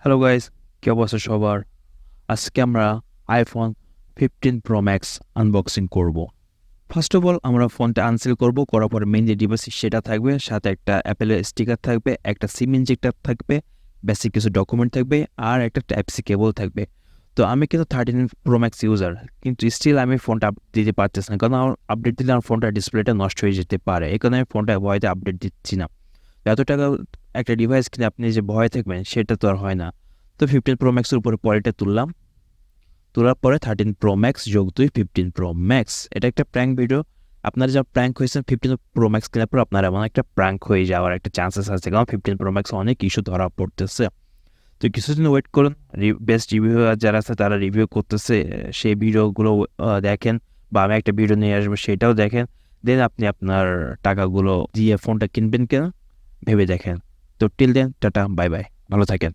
Hello guys, কি অবস্থা সবার? আজকে আমরা আইফোন 15 প্রো ম্যাক্স আনবক্সিং করব। ফার্স্ট অফ অল আমরা ফোনটা আনসিল করব, করার পর মেইন যে ডিভাইস সেটা থাকবে, সাথে একটা অ্যাপেলের স্টিকার থাকবে, একটা সিম ইনজেক্টর থাকবে, বেসিক কিছু ডকুমেন্ট থাকবে, আর একটা টাইপ সি কেবল থাকবে। তো আমি কিন্তু 13 প্রো ম্যাক্স ইউজার, কিন্তু স্টিল আমি ফোনটা আপডেট দিতে পারতেছি না, কারণ আমার আপডেট দিলে আমার ফোনটা ডিসপ্লেটা নষ্ট হয়ে যেতে পারে। এই কারণে আমি ফোনটা ভয়তে আপডেট দিচ্ছি না। এত টাকা একটা ডিভাইস কিনে আপনি যে ভয় থাকবেন সেটা তো আর হয় না। তো 15 প্রো ম্যাক্সের উপরে পরেরটা তুললাম, তোলার পরে 13 প্রো ম্যাক্স যোগ 2 15 প্রো ম্যাক্স। এটা একটা প্র্যাঙ্ক ভিডিও। আপনারা যা প্র্যাঙ্ক হয়েছেন 15 প্রো ম্যাক্স কেনার পর আপনার এমন একটা প্র্যাঙ্ক হয়ে যাওয়ার একটা চান্সেস আছে, কারণ 15 প্রো ম্যাক্স অনেক ইস্যু ধরা পড়তেছে। তো কিছুদিন ওয়েট করুন, বেস্ট রিভিউ যারা আছে তারা রিভিউ করতেছে, সেই ভিডিওগুলো দেখেন, বা আমি একটা ভিডিও নিয়ে আসবো সেটাও দেখেন। দেন আপনি আপনার টাকাগুলো দিয়ে ফোনটা কিনবেন কিনা ভেবে দেখেন। তো till then, tata, bye bye, ভালো থাকেন।